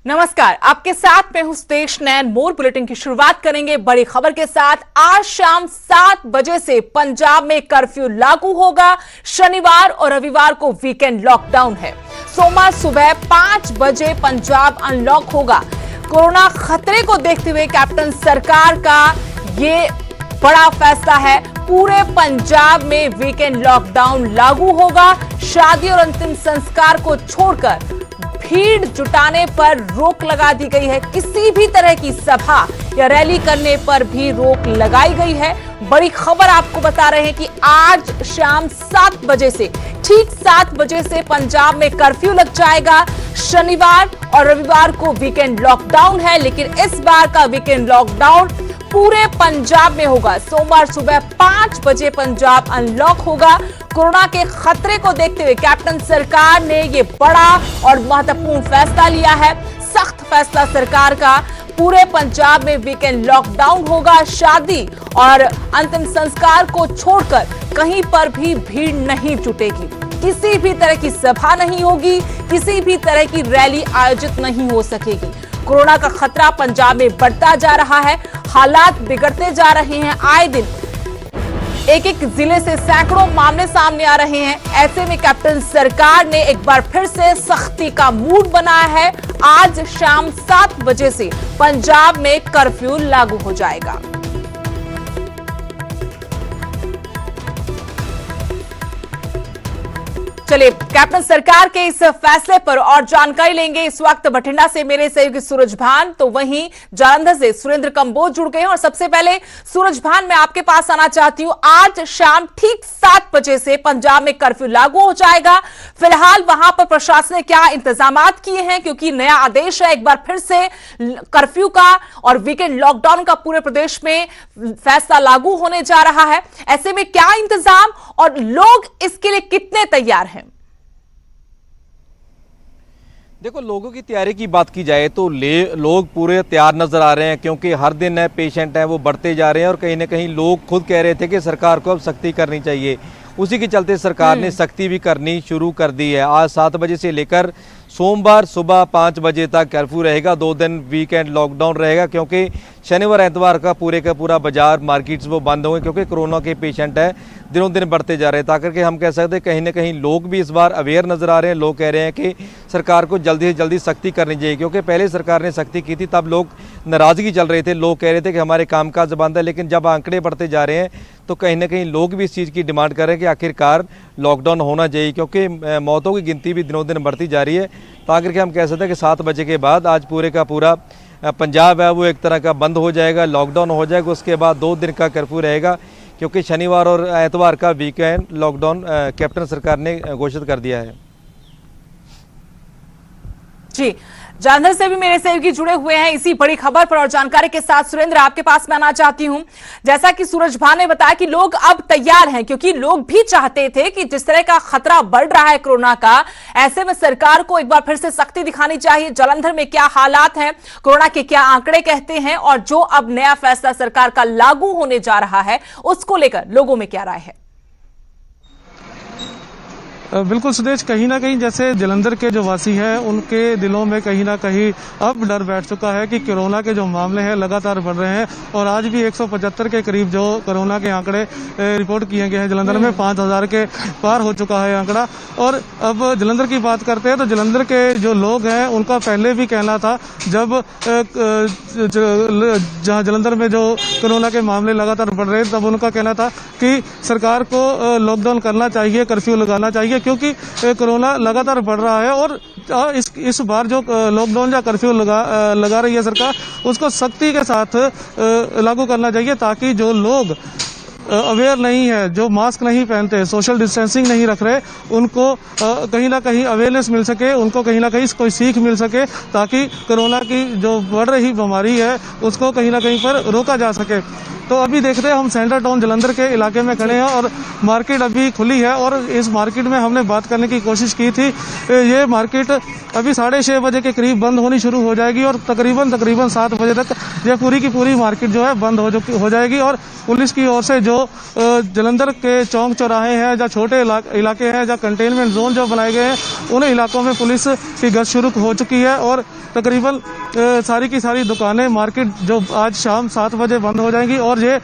नमस्कार, आपके साथ मैं हूं सुदेश नैन। मोर बुलेटिन की शुरुआत करेंगे बड़ी खबर के साथ। आज शाम 7 बजे से पंजाब में कर्फ्यू लागू होगा। शनिवार और रविवार को वीकेंड लॉकडाउन है। सोमवार सुबह 5 बजे पंजाब अनलॉक होगा। कोरोना खतरे को देखते हुए कैप्टन सरकार का ये बड़ा फैसला है। पूरे पंजाब में वीकेंड लॉकडाउन लागू होगा। शादी और अंतिम संस्कार को छोड़कर भीड़ जुटाने पर रोक लगा दी गई है। किसी भी तरह की सभा या रैली करने पर भी रोक लगाई गई है। बड़ी खबर आपको बता रहे हैं कि आज शाम 7 बजे से ठीक 7 बजे से पंजाब में कर्फ्यू लग जाएगा। शनिवार और रविवार को वीकेंड लॉकडाउन है, लेकिन इस बार का वीकेंड लॉकडाउन पूरे पंजाब में होगा। सोमवार सुबह 5 बजे पंजाब अनलॉक होगा। कोरोना के खतरे को देखते हुए कैप्टन सरकार ने यह बड़ा और महत्वपूर्ण फैसला लिया है। सख्त फैसला सरकार का। पूरे पंजाब में वीकेंड लॉकडाउन होगा। शादी और अंतिम संस्कार को छोड़कर कहीं पर भी भीड़ नहीं जुटेगी। किसी भी तरह की सभा नहीं होगी। किसी भी तरह की रैली आयोजित नहीं हो सकेगी। कोरोना का खतरा पंजाब में बढ़ता जा रहा है। हालात बिगड़ते जा रहे हैं। आए दिन एक एक जिले से सैकड़ों मामले सामने आ रहे हैं। ऐसे में कैप्टन सरकार ने एक बार फिर से सख्ती का मूड बनाया है। आज शाम 7 बजे से पंजाब में कर्फ्यू लागू हो जाएगा। चलिए, कैप्टन सरकार के इस फैसले पर और जानकारी लेंगे। इस वक्त बठिंडा से मेरे सहयोगी सूरज भान, तो वहीं जालंधर से सुरेंद्र कंबोज जुड़ गए हैं। और सबसे पहले सूरज भान, मैं आपके पास आना चाहती हूं। आज शाम ठीक 7 बजे से पंजाब में कर्फ्यू लागू हो जाएगा। फिलहाल वहां पर प्रशासन ने क्या इंतजामात किए हैं, क्योंकि नया आदेश है एक बार फिर से कर्फ्यू का और वीकेंड लॉकडाउन का पूरे प्रदेश में फैसला लागू होने जा रहा है। ऐसे में क्या इंतजाम और लोग इसके लिए कितने तैयार हैं? देखो, लोगों की तैयारी की बात की जाए तो लोग पूरे तैयार नजर आ रहे हैं, क्योंकि हर दिन है पेशेंट हैं वो बढ़ते जा रहे हैं। और कहीं ना कहीं लोग खुद कह रहे थे कि सरकार को अब सख्ती करनी चाहिए। उसी के चलते सरकार ने सख्ती भी करनी शुरू कर दी है। आज 7 बजे से लेकर सोमवार सुबह 5 बजे तक कर्फ्यू रहेगा। 2 दिन वीकेंड लॉकडाउन रहेगा, क्योंकि शनिवार एतवार का पूरा बाजार मार्केट्स वो बंद होंगे, क्योंकि कोरोना के पेशेंट है दिनों दिन बढ़ते जा रहे हैं। ताकि हम कह सकते हैं कहीं ना कहीं लोग भी इस बार अवेयर नज़र आ रहे हैं। लोग कह रहे हैं कि सरकार को जल्दी से जल्दी सख्ती करनी चाहिए, क्योंकि पहले सरकार ने सख्ती की थी तब लोग नाराज़गी चल रहे थे। लोग कह रहे थे कि हमारे कामकाज बंद है, लेकिन जब आंकड़े बढ़ते जा रहे हैं तो कहीं ना कहीं लोग भी इस चीज़ की डिमांड कर रहे हैं कि आखिरकार लॉकडाउन होना चाहिए, क्योंकि मौतों की गिनती भी दिनों दिन बढ़ती जा रही है। तो आखिर हम कह सकते हैं कि 7 बजे के बाद आज पूरे का पूरा पंजाब है वो एक तरह का बंद हो जाएगा, लॉकडाउन हो जाएगा। उसके बाद 2 दिन का कर्फ्यू रहेगा, क्योंकि शनिवार और एतवार का वीकेंड लॉकडाउन कैप्टन सरकार ने घोषित कर दिया है। जी, जालंधर से भी मेरे सहयोगी जुड़े हुए हैं इसी बड़ी खबर पर और जानकारी के साथ। सुरेंद्र, आपके पास मैं आना चाहती हूं। जैसा कि सूरज भान ने बताया कि लोग अब तैयार हैं, क्योंकि लोग भी चाहते थे कि जिस तरह का खतरा बढ़ रहा है कोरोना का, ऐसे में सरकार को एक बार फिर से सख्ती दिखानी चाहिए। जालंधर में क्या हालात हैं, कोरोना के क्या आंकड़े कहते हैं, और जो अब नया फैसला सरकार का लागू होने जा रहा है उसको लेकर लोगों में क्या राय है? बिल्कुल सुदेश, कहीं ना कहीं जैसे जालंधर के जो वासी हैं उनके दिलों में कहीं ना कहीं अब डर बैठ चुका है कि कोरोना के जो मामले हैं लगातार बढ़ रहे हैं। और आज भी 175 के करीब जो कोरोना के आंकड़े रिपोर्ट किए गए हैं जालंधर में। 5000 के पार हो चुका है आंकड़ा। और अब जालंधर की बात करते हैं तो जालंधर के जो लोग हैं उनका पहले भी कहना था, जब जहाँ जालंधर में जो कोरोना के मामले लगातार बढ़ रहे हैं, तब उनका कहना था कि सरकार को लॉकडाउन करना चाहिए, कर्फ्यू लगाना चाहिए, क्योंकि कोरोना लगातार बढ़ रहा है। और इस बार जो लॉकडाउन या कर्फ्यू लगा रही है सरकार, उसको सख्ती के साथ लागू करना चाहिए, ताकि जो लोग अवेयर नहीं है, जो मास्क नहीं पहनते, सोशल डिस्टेंसिंग नहीं रख रहे, उनको कहीं ना कहीं अवेयरनेस मिल सके, उनको कहीं ना कहीं कोई सीख मिल सके, ताकि कोरोना की जो बढ़ रही बीमारी है उसको कहीं ना कहीं पर रोका जा सके। तो अभी देखते हैं, हम सेंटर टाउन जालंधर के इलाके में खड़े हैं और मार्केट अभी खुली है। और इस मार्केट में हमने बात करने की कोशिश की थी। ये मार्केट अभी 6:30 बजे के करीब बंद होनी शुरू हो जाएगी और तकरीबन 7 बजे तक ये पूरी की पूरी मार्केट जो है बंद हो जाएगी। और पुलिस की ओर से जो जलंधर के चौक चौराहे हैं, जहाँ छोटे इलाके हैं, जहाँ कंटेनमेंट जोन जो बनाए गए हैं, उन इलाकों में पुलिस की गश्त शुरू हो चुकी है और तकरीबन सारी की सारी दुकानें, मार्केट जो आज शाम 7 बजे बंद हो जाएंगी और ये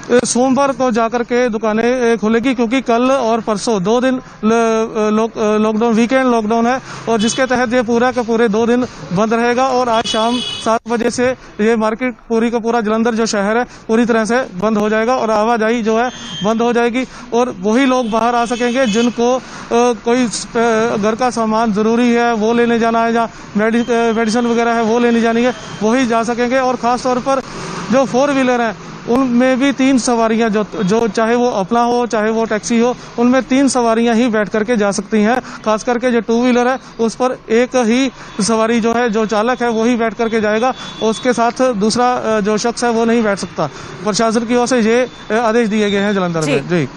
सोमवार को जाकर के दुकानें खुलेगी, क्योंकि कल और परसों 2 दिन लॉकडाउन, वीकेंड लॉकडाउन है और जिसके तहत ये पूरा का पूरे 2 दिन बंद रहेगा। और आज शाम 7 बजे से ये मार्केट पूरी का पूरा जलंधर जो शहर है पूरी तरह से बंद हो जाएगा और आवाजाही जो है बंद हो जाएगी और वही लोग बाहर आ सकेंगे जिनको कोई घर का सामान जरूरी है वो लेने जाना है या मेडिसिन वगैरह है वो लेने जानी है, वही जा सकेंगे। और खास तौर पर जो 4 व्हीलर हैं उनमें भी 3 सवारियां जो चाहे वो अपना हो चाहे वो टैक्सी हो, उनमें 3 सवारियां ही बैठ करके जा सकती हैं। खास करके जो 2 व्हीलर है उस पर एक ही सवारी जो है, जो चालक है वही बैठ करके जाएगा, उसके साथ दूसरा जो शख्स है वो नहीं बैठ सकता। प्रशासन की ओर से ये आदेश दिए गए हैं जलंधर में। जी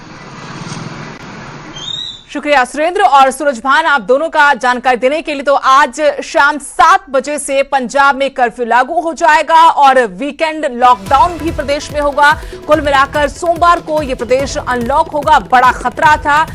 शुक्रिया सुरेंद्र और सूरजभान, आप दोनों का जानकारी देने के लिए। तो आज शाम 7 बजे से पंजाब में कर्फ्यू लागू हो जाएगा और वीकेंड लॉकडाउन भी प्रदेश में होगा। कुल मिलाकर सोमवार को यह प्रदेश अनलॉक होगा। बड़ा खतरा था।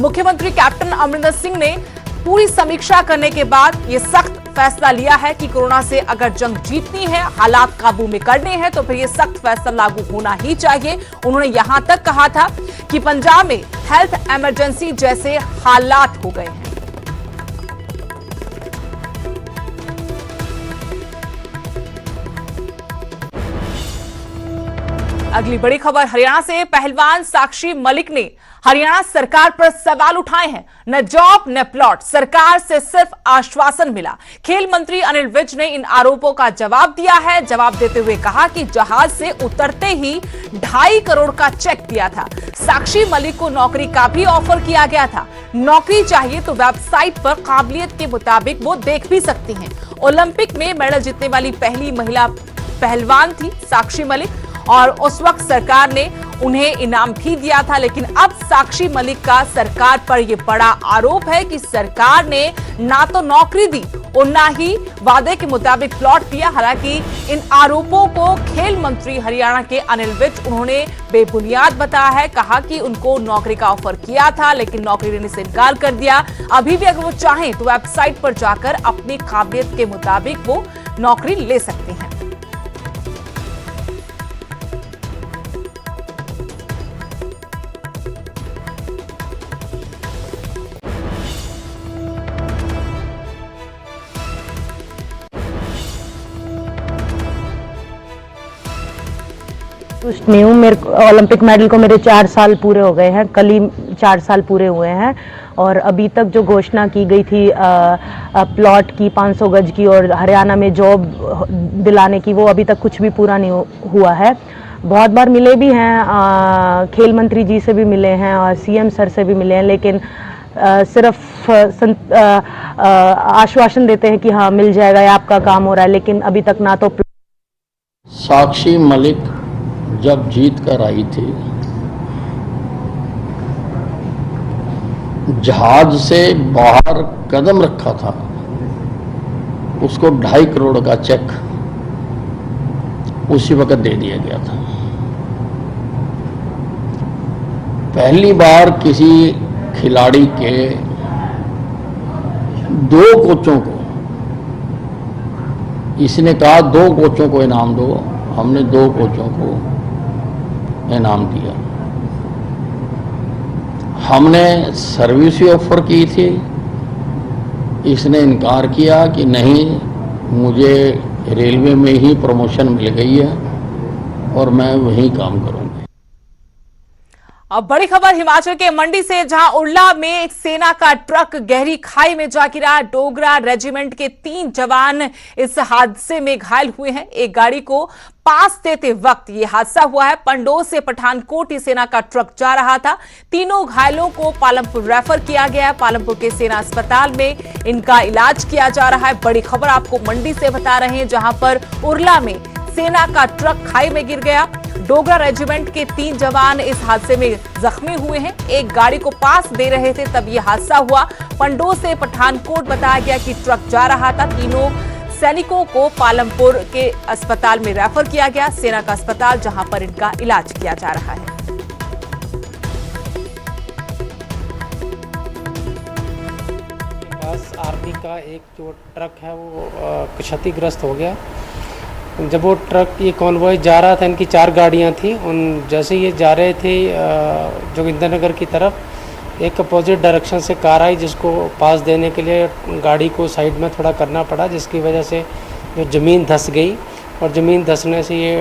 मुख्यमंत्री कैप्टन अमरिंदर सिंह ने पूरी समीक्षा करने के बाद यह सख्त फैसला लिया है कि कोरोना से अगर जंग जीतनी है, हालात काबू में करने हैं, तो फिर यह सख्त फैसला लागू होना ही चाहिए। उन्होंने यहां तक कहा था कि पंजाब में हेल्थ इमरजेंसी जैसे हालात हो गए हैं। अगली बड़ी खबर हरियाणा से। पहलवान साक्षी मलिक ने हरियाणा सरकार पर सवाल उठाए हैं। न जॉब न प्लॉट, सरकार से सिर्फ आश्वासन मिला। खेल मंत्री अनिल विज ने इन आरोपों का जवाब दिया है। जवाब देते हुए कहा कि जहाज से उतरते ही 2.5 करोड़ का चेक दिया था। साक्षी मलिक को नौकरी का भी ऑफर किया गया था। नौकरी चाहिए तो वेबसाइट पर काबिलियत के मुताबिक वो देख भी सकती हैं। ओलंपिक में मेडल जीतने वाली पहली महिला पहलवान थी साक्षी मलिक और उस वक्त सरकार ने उन्हें इनाम भी दिया था। लेकिन अब साक्षी मलिक का सरकार पर यह बड़ा आरोप है कि सरकार ने ना तो नौकरी दी और ना ही वादे के मुताबिक प्लॉट दिया। हालांकि इन आरोपों को खेल मंत्री हरियाणा के अनिल विज उन्होंने बेबुनियाद बताया है। कहा कि उनको नौकरी का ऑफर किया था लेकिन नौकरी देने से इनकार कर दिया। अभी भी अगर वो चाहें तो वेबसाइट पर जाकर अपनी काबिलियत के मुताबिक वो नौकरी ले सकते हैं। नहीं हूँ। मेरे ओलंपिक मेडल को मेरे 4 साल पूरे हो गए हैं। कल ही 4 साल पूरे हुए हैं और अभी तक जो घोषणा की गई थी प्लॉट की 500 गज की और हरियाणा में जॉब दिलाने की, वो अभी तक कुछ भी पूरा नहीं हुआ है। बहुत बार मिले भी हैं, खेल मंत्री जी से भी मिले हैं और सीएम सर से भी मिले हैं, लेकिन सिर्फ आश्वासन देते हैं कि हाँ मिल जाएगा या आपका काम हो रहा है, लेकिन अभी तक ना तो। साक्षी मलिक जब जीत कर आई थी, जहाज से बाहर कदम रखा था, उसको 2.5 करोड़ का चेक उसी वक्त दे दिया गया था। पहली बार किसी खिलाड़ी के 2 कोचों को, इसने कहा 2 कोचों को इनाम दो, हमने 2 कोचों को इनाम दिया। हमने सर्विस भी ऑफर की थी, इसने इनकार किया कि नहीं मुझे रेलवे में ही प्रमोशन मिल गई है और मैं वहीं काम करूंगी। अब बड़ी खबर हिमाचल के मंडी से, जहां उड़ला में एक सेना का ट्रक गहरी खाई में जा गिरा। डोगरा रेजिमेंट के 3 जवान इस हादसे में घायल हुए हैं। एक गाड़ी को पास देते वक्त यह हादसा हुआ है। पंडोह से पठानकोट ही सेना का ट्रक जा रहा था। तीनों घायलों को पालमपुर रेफर किया गया है। पालमपुर के सेना अस्पताल में इनका इलाज किया जा रहा है। बड़ी खबर आपको मंडी से बता रहे हैं, जहां पर उड़ला में सेना का ट्रक खाई में गिर गया। डोगरा रेजिमेंट के 3 जवान इस हादसे में जख्मी हुए हैं। एक गाड़ी को पास दे रहे थे तब यह हादसा हुआ। पंडो से पठानकोट बताया गया कि ट्रक जा रहा था। तीनों सैनिकों को पालमपुर के अस्पताल में रेफर किया गया, सेना का अस्पताल, जहां पर इनका इलाज किया जा रहा है। आर्मी का एक जो ट्रक है वो क्षतिग्रस्त हो गया। जब वो ट्रक, ये कॉन्वॉय जा रहा था, इनकी 4 गाड़ियां थी, उन जैसे ये जा रहे थे जोगिंदरनगर की तरफ, एक अपोजिट डायरेक्शन से कार आई जिसको पास देने के लिए गाड़ी को साइड में थोड़ा करना पड़ा, जिसकी वजह से जो ज़मीन धंस गई और ज़मीन धंसने से ये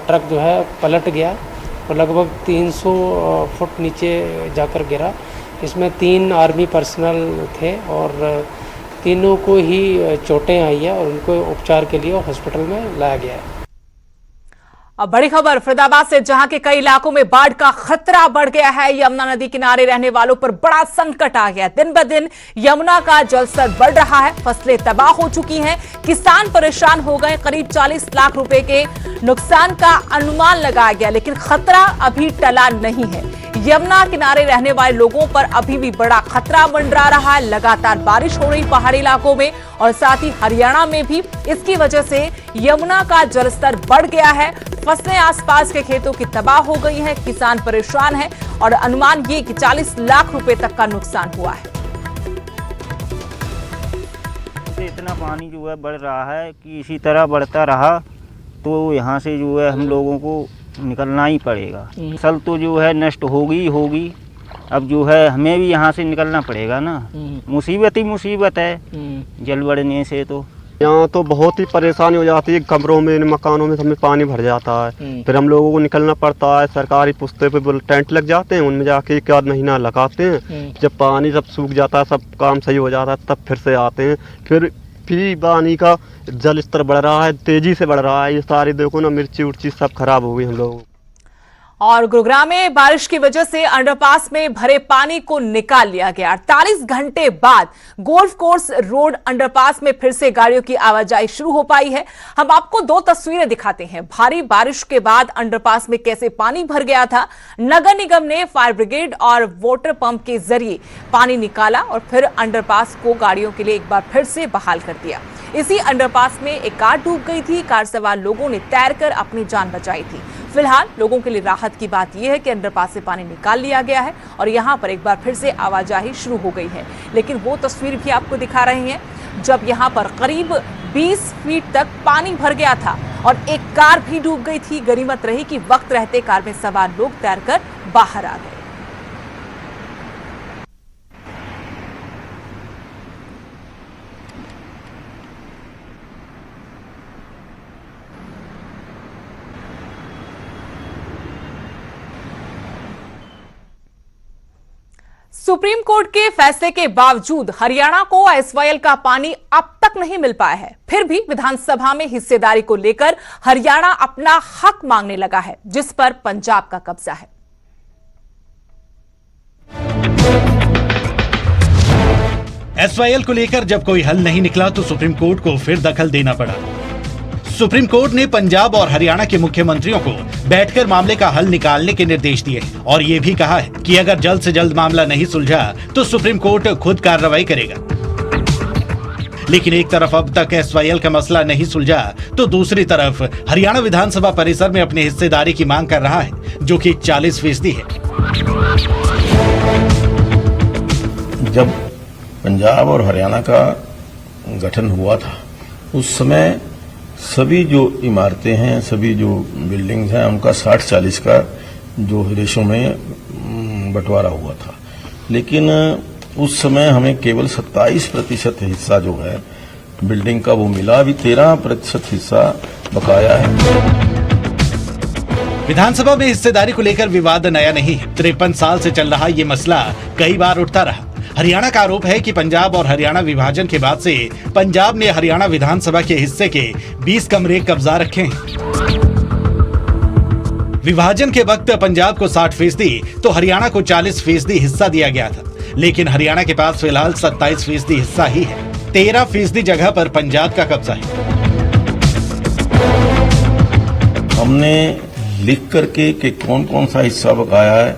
ट्रक जो है पलट गया और लगभग 300 फुट नीचे जाकर गिरा। इसमें 3 आर्मी पर्सनल थे और तीनों को ही चोटें आई है और उनको उपचार के लिए हॉस्पिटल में लाया गया है। अब बड़ी खबर फरीदाबाद से, जहां के कई इलाकों में बाढ़ का खतरा बढ़ गया है। यमुना नदी किनारे रहने वालों पर बड़ा संकट आ गया। दिन ब दिन यमुना का जलस्तर बढ़ रहा है, फसलें तबाह हो चुकी हैं, किसान परेशान हो गए। करीब 40 लाख रुपए के नुकसान का अनुमान लगाया गया, लेकिन खतरा अभी टला नहीं है। यमुना किनारे रहने वाले लोगों पर अभी भी बड़ा खतरा मंडरा रहा है। लगातार बारिश हो रही पहाड़ी इलाकों में और साथ ही हरियाणा में भी। इसकी वजह से यमुना का जलस्तर बढ़ गया है। फसलें आसपास के खेतों की तबाह हो गई हैं, किसान परेशान हैं और अनुमान ये कि 40 लाख रुपए तक का नुकसान हुआ है। इतना पानी जो है बढ़ रहा है कि इसी तरह बढ़ता रहा तो यहाँ से जो है हम लोगों को निकलना ही पड़ेगा। फसल तो जो है नष्ट होगी। अब जो है हमें भी यहाँ से निकलना पड़ेगा ना। मुसीबत ही मुसीबत है जल बढ़ने से। तो यहाँ तो बहुत ही परेशानी हो जाती है, कमरों में, मकानों में सब में पानी भर जाता है। फिर हम लोगों को निकलना पड़ता है। सरकारी पुस्ते पे टेंट लग जाते हैं, उनमें जाके 1 आध महीना लगाते हैं। जब पानी सब सूख जाता है, सब काम सही हो जाता है, तब फिर से आते हैं। फिर पानी का जल स्तर बढ़ रहा है, तेजी से बढ़ रहा है। ये सारी देखो ना, मिर्ची उर्ची सब खराब हो गई हम लोगों। और गुरुग्राम में बारिश की वजह से अंडरपास में भरे पानी को निकाल लिया गया। 48 घंटे बाद गोल्फ कोर्स रोड अंडरपास में फिर से गाड़ियों की आवाजाही शुरू हो पाई है। हम आपको 2 तस्वीरें दिखाते हैं। भारी बारिश के बाद अंडरपास में कैसे पानी भर गया था। नगर निगम ने फायर ब्रिगेड और वाटर पंप के जरिए पानी निकाला और फिर अंडरपास को गाड़ियों के लिए एक बार फिर से बहाल कर दिया। इसी अंडरपास में एक कार डूब गई थी। कार सवार लोगों ने तैरकर अपनी जान बचाई थी। फिलहाल लोगों के लिए राहत की बात यह है कि अंडरपास से पानी निकाल लिया गया है और यहां पर एक बार फिर से आवाजाही शुरू हो गई है। लेकिन वो तस्वीर भी आपको दिखा रहे हैं जब यहां पर करीब 20 फीट तक पानी भर गया था और एक कार भी डूब गई थी। गनीमत रही कि वक्त रहते कार में सवार लोग तैरकर बाहर आ गए। सुप्रीम कोर्ट के फैसले के बावजूद हरियाणा को एसवाईएल का पानी अब तक नहीं मिल पाया है। फिर भी विधानसभा में हिस्सेदारी को लेकर हरियाणा अपना हक मांगने लगा है, जिस पर पंजाब का कब्जा है। एसवाईएल को लेकर जब कोई हल नहीं निकला तो सुप्रीम कोर्ट को फिर दखल देना पड़ा। सुप्रीम कोर्ट ने पंजाब और हरियाणा के मुख्यमंत्रियों को बैठकर मामले का हल निकालने के निर्देश दिए और ये भी कहा है कि अगर जल्द से जल्द मामला नहीं सुलझा तो सुप्रीम कोर्ट खुद कार्रवाई करेगा। लेकिन एक तरफ अब तक एसवाईएल का मसला नहीं सुलझा तो दूसरी तरफ हरियाणा विधानसभा परिसर में अपनी हिस्सेदारी की मांग कर रहा है, जो कि 40% है। जब पंजाब और हरियाणा का गठन हुआ था उस समय सभी जो इमारतें हैं, सभी जो बिल्डिंग्स हैं, उनका 60-40 का जो रेशो में बंटवारा हुआ था। लेकिन उस समय हमें केवल 27% हिस्सा जो है बिल्डिंग का वो मिला। अभी 13% हिस्सा बकाया है। विधानसभा में हिस्सेदारी को लेकर विवाद नया नहीं है। 53 साल से चल रहा ये मसला कई बार उठता रहा। हरियाणा का आरोप है कि पंजाब और हरियाणा विभाजन के बाद से पंजाब ने हरियाणा विधानसभा के हिस्से के 20 कमरे कब्जा रखे हैं। विभाजन के वक्त पंजाब को 60% तो हरियाणा को 40% हिस्सा दिया गया था, लेकिन हरियाणा के पास फिलहाल 27% हिस्सा ही है। 13% जगह पर पंजाब का कब्जा है। हमने लिख करके कि कौन कौन सा हिस्सा बकाया है,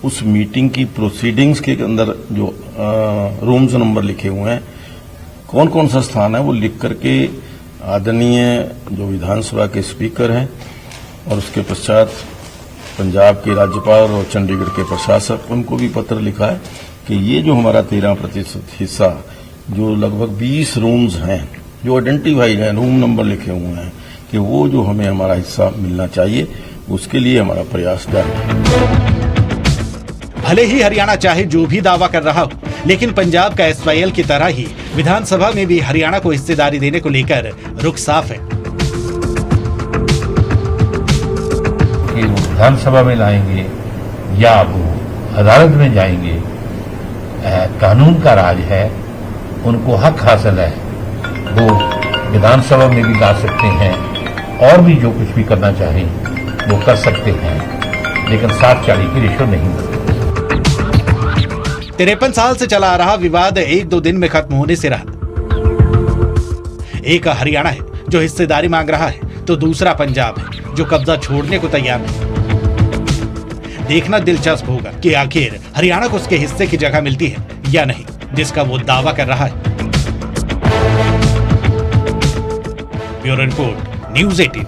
उस मीटिंग की प्रोसीडिंग्स के अंदर जो रूम्स नंबर लिखे हुए हैं, कौन कौन सा स्थान है, वो लिख करके आदरणीय जो विधानसभा के स्पीकर हैं और उसके पश्चात पंजाब के राज्यपाल और चंडीगढ़ के प्रशासक, उनको भी पत्र लिखा है कि ये जो हमारा 13% हिस्सा, जो लगभग 20 रूम्स हैं जो आइडेंटिफाइड हैं, रूम नंबर लिखे हुए हैं, कि वो जो हमें हमारा हिस्सा मिलना चाहिए, उसके लिए हमारा प्रयास जारी है। भले ही हरियाणा चाहे जो भी दावा कर रहा हो, लेकिन पंजाब का एसवाईएल की तरह ही विधानसभा में भी हरियाणा को हिस्सेदारी देने को लेकर रुख साफ है। कि वो विधानसभा में लाएंगे या वो अदालत में जाएंगे, कानून का राज है, उनको हक हासिल है, वो विधानसभा में भी ला सकते हैं और भी जो कुछ भी करना चाहें वो कर सकते हैं, लेकिन 7-40 की रिश्वत नहीं मिलती। 53 साल से चला आ रहा विवाद 1-2 दिन में खत्म होने से रहा। एक हरियाणा है जो हिस्सेदारी मांग रहा है, तो दूसरा पंजाब है जो कब्जा छोड़ने को तैयार नहीं। देखना दिलचस्प होगा कि आखिर हरियाणा को उसके हिस्से की जगह मिलती है या नहीं, जिसका वो दावा कर रहा है। Bureau report, news 18।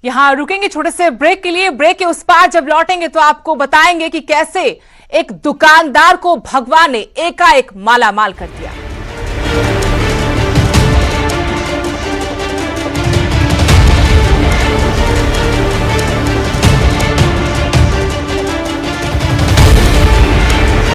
यहां रुकेंगे छोटे से ब्रेक के लिए। ब्रेक के उस पार जब लौटेंगे तो आपको बताएंगे कि कैसे एक दुकानदार को भगवान ने एकाएक मालामाल कर दिया।